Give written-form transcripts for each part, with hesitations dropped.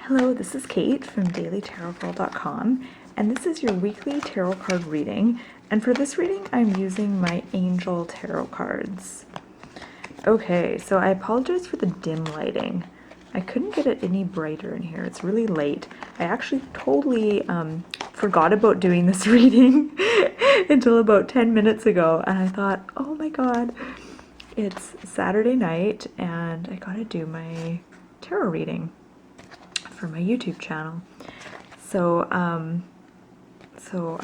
Hello, this is Kate from dailytarotgirl.com, and this is your weekly tarot card reading. And for this reading, I'm using my Angel Tarot cards. Okay, so I apologize for the dim lighting. I couldn't get it any brighter in here. It's really late. I actually totally forgot about doing this reading until about 10 minutes ago, and I thought, oh my god, it's Saturday night, and I gotta do my tarot reading for my YouTube channel. So I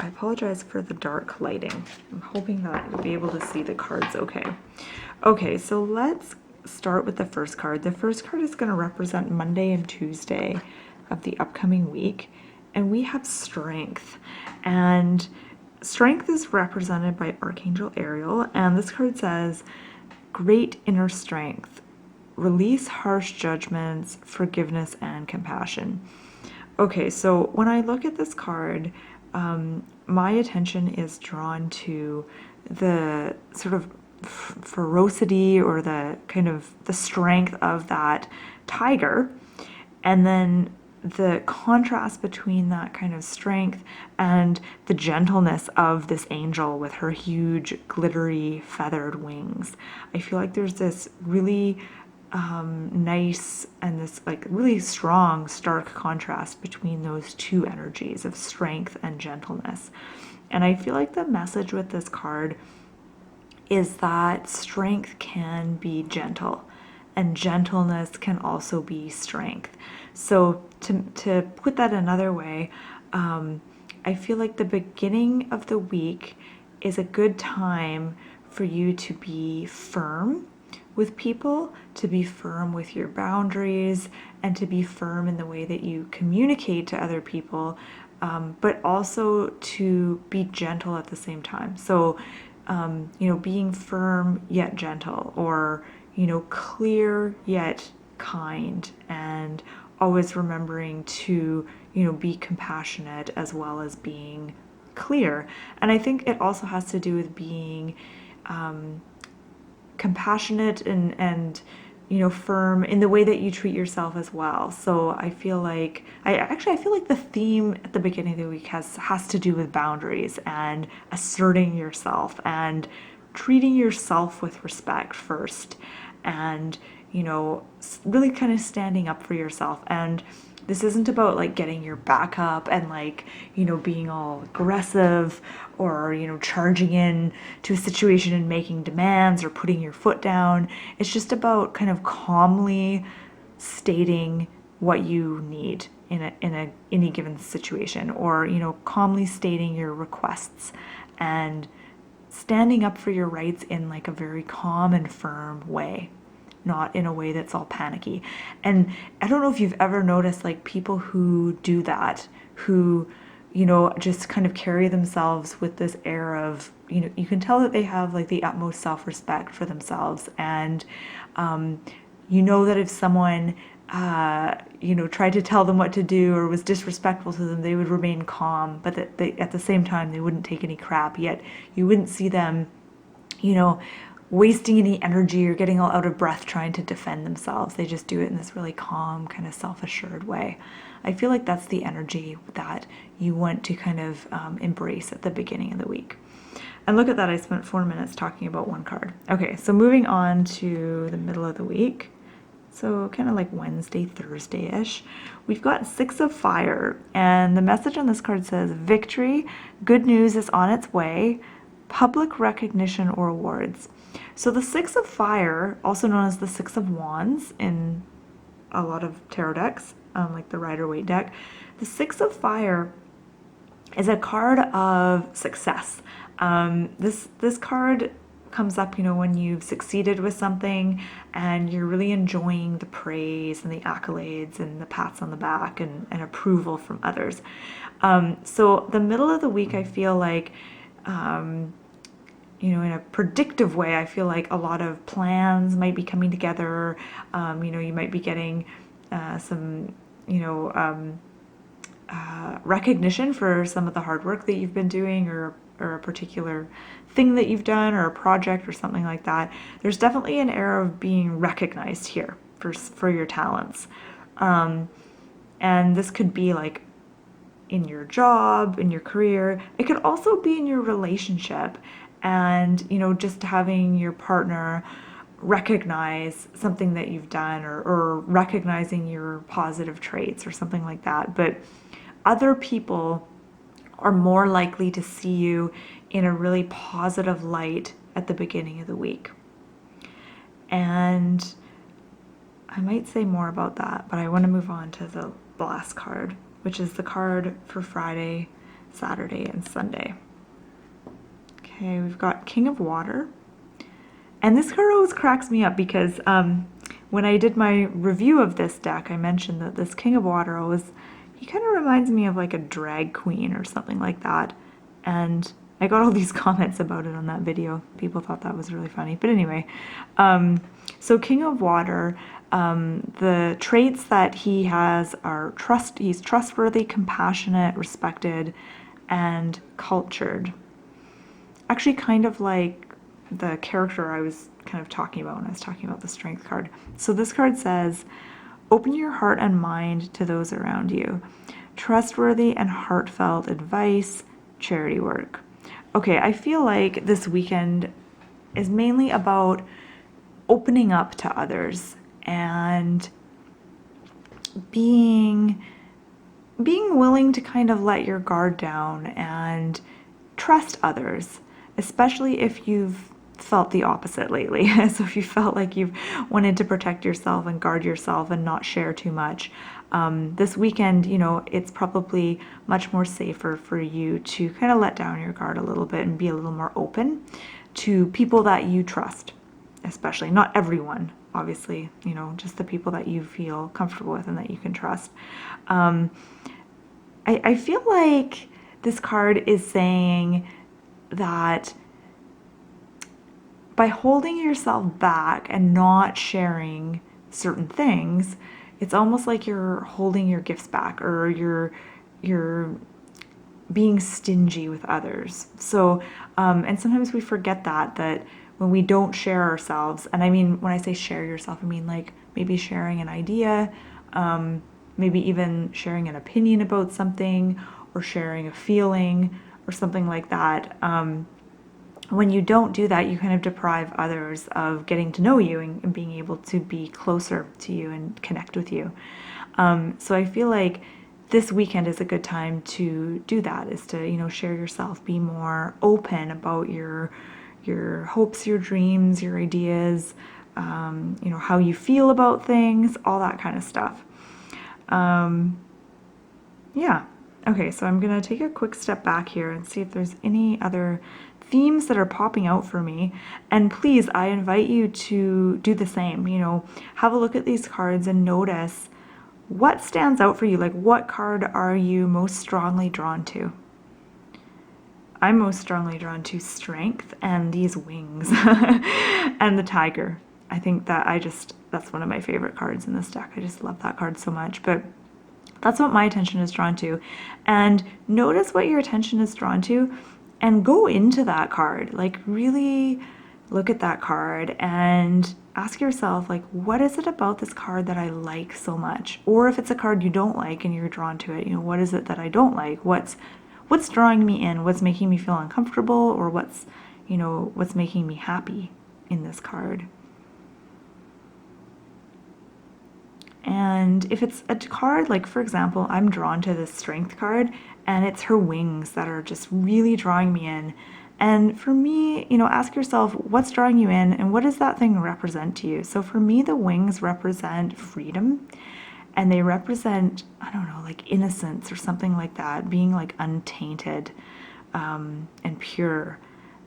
apologize for the dark lighting. I'm hoping that you'll be able to see the cards okay. Okay, so let's start with the first card. The first card is going to represent Monday and Tuesday of the upcoming week, and we have Strength. And Strength is represented by Archangel Ariel, and this card says, great inner strength. Release harsh judgments, forgiveness, and compassion. Okay, so when I look at this card, my attention is drawn to the sort of ferocity or the kind of the strength of that tiger, and then the contrast between that kind of strength and the gentleness of this angel with her huge glittery feathered wings. I feel like there's this really nice and this like really strong stark contrast between those two energies of strength and gentleness. And I feel like the message with this card is that strength can be gentle and gentleness can also be strength. So to put that another way, I feel like the beginning of the week is a good time for you to be firm with people, to be firm with your boundaries, and to be firm in the way that you communicate to other people, but also to be gentle at the same time. So, being firm yet gentle, or, clear yet kind, and always remembering to, be compassionate as well as being clear. And I think it also has to do with being compassionate and firm in the way that you treat yourself as well. So I feel like I feel like the theme at the beginning of the week has to do with boundaries and asserting yourself and treating yourself with respect first, and really kind of standing up for yourself. And this isn't about like getting your back up and like, being all aggressive or, charging in to a situation and making demands or putting your foot down. It's just about kind of calmly stating what you need in any given situation, or, calmly stating your requests and standing up for your rights in like a very calm and firm way, not in a way that's all panicky. And I don't know if you've ever noticed like people who do that, who, just kind of carry themselves with this air of, you can tell that they have like the utmost self-respect for themselves. And, that if someone, tried to tell them what to do or was disrespectful to them, they would remain calm, but that they, at the same time, they wouldn't take any crap. Yet you wouldn't see them, wasting any energy or getting all out of breath trying to defend themselves. They just do it in this really calm, kind of self-assured way. I feel like that's the energy that you want to kind of embrace at the beginning of the week. And look at that, I spent 4 minutes talking about one card. Okay, so moving on to the middle of the week. So kind of like Wednesday, Thursday-ish. We've got Six of Fire, and the message on this card says, victory, good news is on its way, public recognition or awards. So the Six of Fire, also known as the Six of Wands in a lot of tarot decks, like the Rider-Waite deck, the Six of Fire is a card of success. This card comes up, when you've succeeded with something and you're really enjoying the praise and the accolades and the pats on the back and approval from others. So the middle of the week, I feel like, in a predictive way, I feel like a lot of plans might be coming together. You might be getting some, recognition for some of the hard work that you've been doing, or a particular thing that you've done, or a project or something like that. There's definitely an air of being recognized here for your talents. And this could be like in your job, in your career. It could also be in your relationship, and just having your partner recognize something that you've done, or recognizing your positive traits or something like that. But other people are more likely to see you in a really positive light at the beginning of the week. And I might say more about that, but I want to move on to the last card, which is the card for Friday, Saturday, and Sunday. Okay, we've got King of Water. And this card always cracks me up because when I did my review of this deck, I mentioned that this King of Water he kind of reminds me of like a drag queen or something like that. And I got all these comments about it on that video. People thought that was really funny. But anyway, so King of Water, the traits that he has are he's trustworthy, compassionate, respected, and cultured. Actually, kind of like the character I was kind of talking about when I was talking about the Strength card. So this card says, open your heart and mind to those around you. Trustworthy and heartfelt advice, charity work. Okay, I feel like this weekend is mainly about opening up to others and being willing to kind of let your guard down and trust others, especially if you've felt the opposite lately. So if you felt like you've wanted to protect yourself and guard yourself and not share too much, this weekend, it's probably much more safer for you to kind of let down your guard a little bit and be a little more open to people that you trust, especially not everyone, obviously, just the people that you feel comfortable with and that you can trust. I feel like this card is saying that by holding yourself back and not sharing certain things, it's almost like you're holding your gifts back, or you're being stingy with others. So, and sometimes we forget that when we don't share ourselves, and I mean, when I say share yourself, I mean like maybe sharing an idea, maybe even sharing an opinion about something, or sharing a feeling or something like that. When you don't do that, you kind of deprive others of getting to know you and being able to be closer to you and connect with you. So I feel like this weekend is a good time to do that, is to, share yourself, be more open about your hopes, your dreams, your ideas, how you feel about things, all that kind of stuff. Yeah. Okay, so I'm going to take a quick step back here and see if there's any other themes that are popping out for me. And please, I invite you to do the same. Have a look at these cards and notice what stands out for you. Like, what card are you most strongly drawn to? I'm most strongly drawn to Strength and these wings and the Tiger. I think that that's one of my favorite cards in this deck. I just love that card so much. But that's what my attention is drawn to. And notice what your attention is drawn to and go into that card. Like, really look at that card and ask yourself, like, what is it about this card that I like so much? Or if it's a card you don't like and you're drawn to it, what is it that I don't like? What's drawing me in? What's making me feel uncomfortable? Or what's making me happy in this card? And if it's a card, like for example, I'm drawn to this Strength card, and it's her wings that are just really drawing me in. And for me, ask yourself, what's drawing you in, and what does that thing represent to you? So for me, the wings represent freedom, and they represent, I don't know, like innocence or something like that, being like untainted and pure.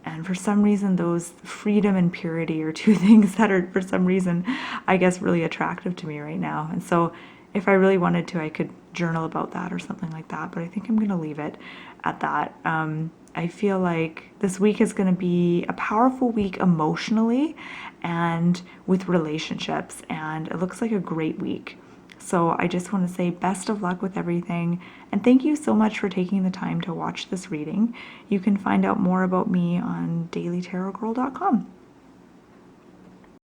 And for some reason, those freedom and purity are two things that are, for some reason, I guess, really attractive to me right now. And so if I really wanted to, I could journal about that or something like that. But I think I'm going to leave it at that. I feel like this week is going to be a powerful week emotionally and with relationships. And it looks like a great week. So I just want to say best of luck with everything, and thank you so much for taking the time to watch this reading. You can find out more about me on dailytarotgirl.com.